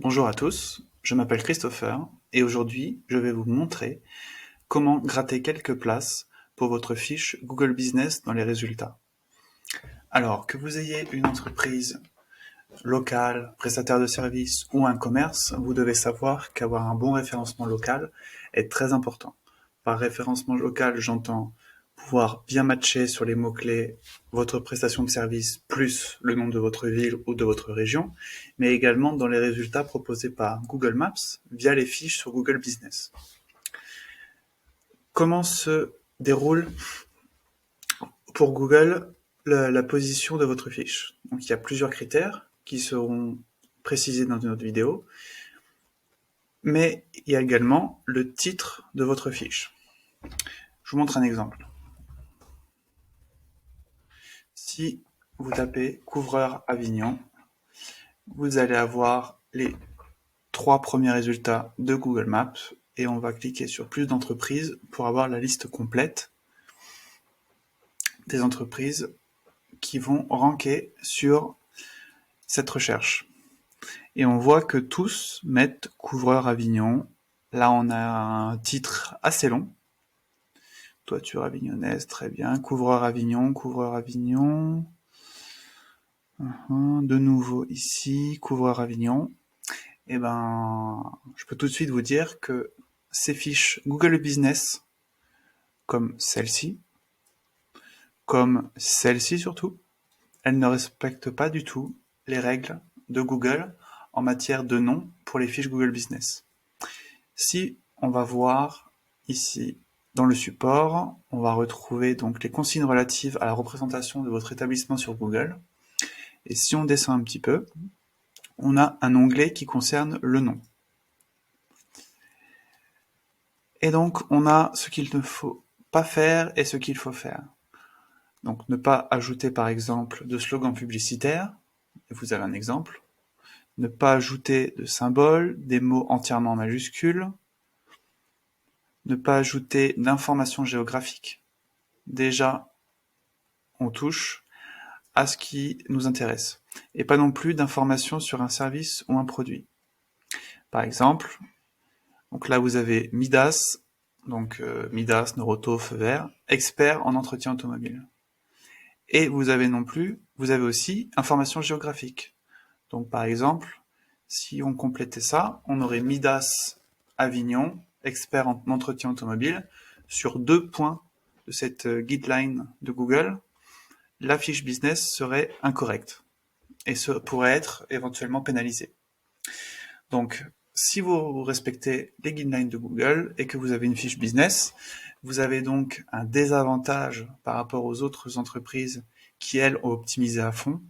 Bonjour à tous, je m'appelle Christopher et aujourd'hui je vais vous montrer comment gratter quelques places pour votre fiche Google Business dans les résultats. Alors que vous ayez une entreprise locale, prestataire de services ou un commerce, vous devez savoir qu'avoir un bon référencement local est très important. Par référencement local, j'entends pouvoir bien matcher sur les mots-clés votre prestation de service plus le nom de votre ville ou de votre région, mais également dans les résultats proposés par Google Maps via les fiches sur Google Business. Comment se déroule pour Google la position de votre fiche? Donc, il y a plusieurs critères qui seront précisés dans une autre vidéo, mais il y a également le titre de votre fiche. Je vous montre un exemple. Si vous tapez couvreur Avignon, vous allez avoir les 3 premiers résultats de Google Maps et on va cliquer sur plus d'entreprises pour avoir la liste complète des entreprises qui vont ranker sur cette recherche. Et on voit que tous mettent couvreur Avignon. Là, on a un titre assez long. Toiture avignonnaise, très bien. Couvreur Avignon, couvreur Avignon. De nouveau ici, couvreur Avignon. Et ben, je peux tout de suite vous dire que ces fiches Google Business, comme celle-ci, comme celle-ci surtout, elles ne respectent pas du tout les règles de Google en matière de nom pour les fiches Google Business. Si on va voir ici dans le support, on va retrouver donc les consignes relatives à la représentation de votre établissement sur Google. Et si on descend un petit peu, on a un onglet qui concerne le nom. Et donc, on a ce qu'il ne faut pas faire et ce qu'il faut faire. Donc, ne pas ajouter, par exemple, de slogans publicitaires. Vous avez un exemple. Ne pas ajouter de symboles, des mots entièrement en majuscules. Ne pas ajouter d'informations géographiques. Déjà, on touche à ce qui nous intéresse. Et pas non plus d'informations sur un service ou un produit. Par exemple, donc là vous avez Midas, donc Midas, Noroto, Feu Vert, expert en entretien automobile. Et vous avez aussi information géographique. Donc par exemple, si on complétait ça, on aurait Midas Avignon, expert en entretien automobile, sur 2 points de cette guideline de Google, la fiche business serait incorrecte et pourrait être éventuellement pénalisée. Donc, si vous respectez les guidelines de Google et que vous avez une fiche business, vous avez donc un désavantage par rapport aux autres entreprises qui, elles, ont optimisé à fond.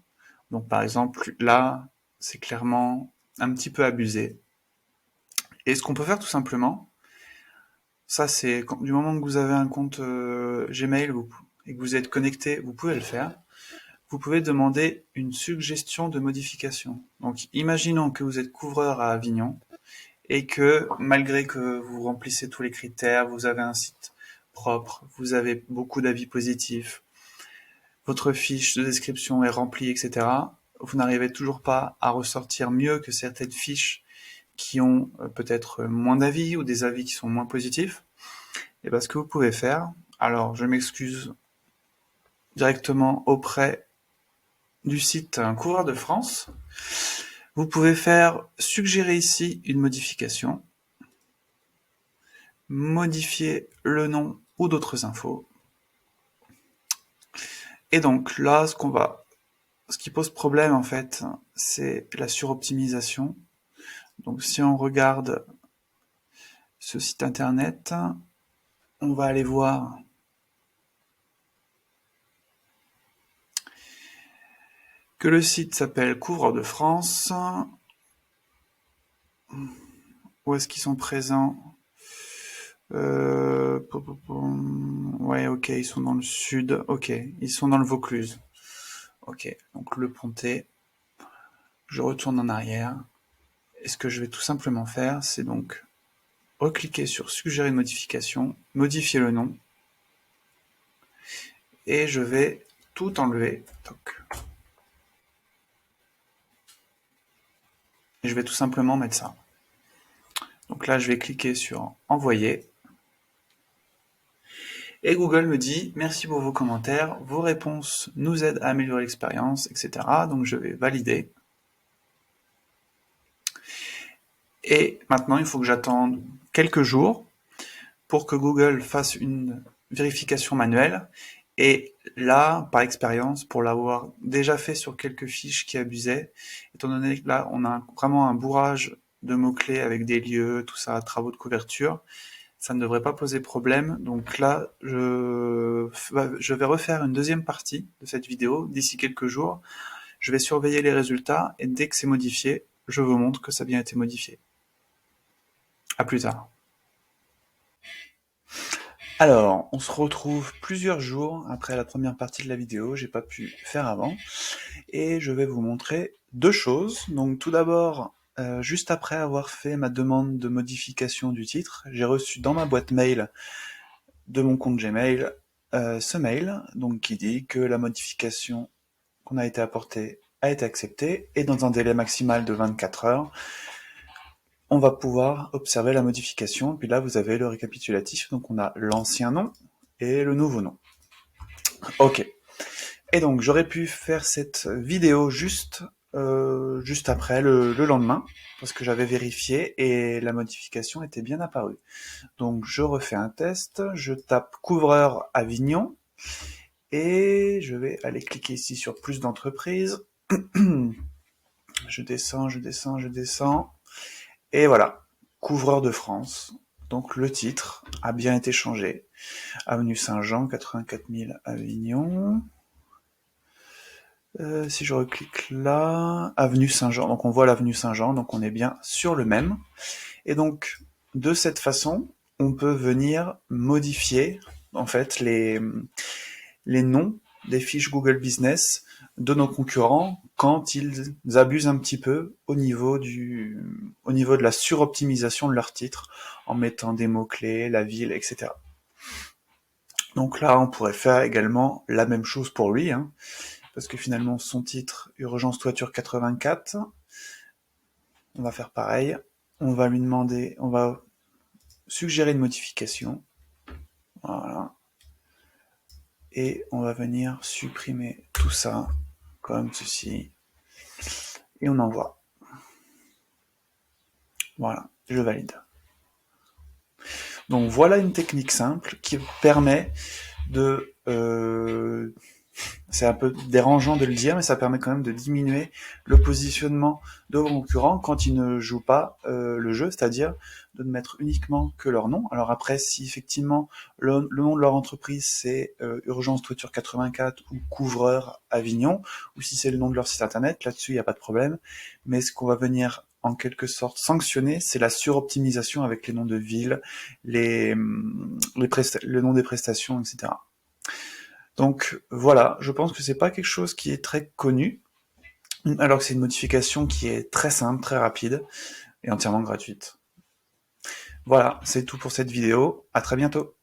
Donc, par exemple, là, c'est clairement un petit peu abusé. Et ce qu'on peut faire tout simplement, ça c'est du moment que vous avez un compte Gmail et que vous êtes connecté, vous pouvez le faire. Vous pouvez demander une suggestion de modification. Donc, imaginons que vous êtes couvreur à Avignon et que malgré que vous remplissez tous les critères, vous avez un site propre, vous avez beaucoup d'avis positifs, votre fiche de description est remplie, etc., vous n'arrivez toujours pas à ressortir mieux que certaines fiches qui ont peut-être moins d'avis ou des avis qui sont moins positifs. Et bien ce que vous pouvez faire, alors je m'excuse directement auprès du site Coureur de France, vous pouvez faire suggérer ici une modification, modifier le nom ou d'autres infos. Et donc là, ce qui pose problème en fait, c'est la suroptimisation. Donc si on regarde ce site internet, on va aller voir que le site s'appelle Coureur de France. Où est-ce qu'ils sont présents? Ouais, ok, ils sont dans le sud. Ok, ils sont dans le Vaucluse. Ok, donc le Pontet. Je retourne en arrière. Et ce que je vais tout simplement faire, c'est donc recliquer sur Suggérer une modification, modifier le nom, et je vais tout enlever. Toc. et je vais tout simplement mettre ça. Donc là, je vais cliquer sur envoyer. Et Google me dit merci pour vos commentaires, vos réponses nous aident à améliorer l'expérience, etc. Donc je vais valider. Et maintenant, il faut que j'attende quelques jours pour que Google fasse une vérification manuelle. Et là, par expérience, pour l'avoir déjà fait sur quelques fiches qui abusaient, étant donné que là, on a vraiment un bourrage de mots-clés avec des lieux, tout ça, travaux de couverture, ça ne devrait pas poser problème. Donc là, je vais refaire une deuxième partie de cette vidéo d'ici quelques jours. Je vais surveiller les résultats et dès que c'est modifié, je vous montre que ça a bien été modifié. À plus tard. Alors, on se retrouve plusieurs jours après la première partie de la vidéo, j'ai pas pu faire avant, et je vais vous montrer deux choses. Donc tout d'abord, juste après avoir fait ma demande de modification du titre, j'ai reçu dans ma boîte mail de mon compte Gmail ce mail, donc qui dit que la modification qu'on a été apportée a été acceptée, et dans un délai maximal de 24 heures, on va pouvoir observer la modification. Puis là, vous avez le récapitulatif. Donc, on a l'ancien nom et le nouveau nom. Ok. Et donc, j'aurais pu faire cette vidéo juste après le lendemain, parce que j'avais vérifié et la modification était bien apparue. Donc, je refais un test. Je tape couvreur Avignon et je vais aller cliquer ici sur plus d'entreprises. Je descends, je descends, je descends. Et voilà, couvreur de France. Donc le titre a bien été changé. Avenue Saint-Jean, 84 000 Avignon. Si je reclique là, Avenue Saint-Jean. Donc on voit l'avenue Saint-Jean, donc on est bien sur le même. Et donc de cette façon, on peut venir modifier en fait les noms des fiches Google Business de nos concurrents quand ils abusent un petit peu au niveau de la suroptimisation de leur titre en mettant des mots-clés, la ville, etc. Donc là, on pourrait faire également la même chose pour lui, hein, parce que finalement, son titre, Urgence Toiture 84, on va faire pareil. On va lui demander, on va suggérer une modification. Voilà. Et on va venir supprimer tout ça, comme ceci. Et on envoie. Voilà, je valide. Donc voilà une technique simple qui permet de... c'est un peu dérangeant de le dire, mais ça permet quand même de diminuer le positionnement de vos concurrents quand ils ne jouent pas le jeu, c'est-à-dire de ne mettre uniquement que leur nom. Alors après, si effectivement le nom de leur entreprise c'est Urgence Toiture 84 ou Couvreur Avignon, ou si c'est le nom de leur site internet, là-dessus il n'y a pas de problème. Mais ce qu'on va venir en quelque sorte sanctionner, c'est la suroptimisation avec les noms de villes, le nom des prestations, etc. Donc voilà, je pense que c'est pas quelque chose qui est très connu, alors que c'est une modification qui est très simple, très rapide et entièrement gratuite. Voilà, c'est tout pour cette vidéo, à très bientôt.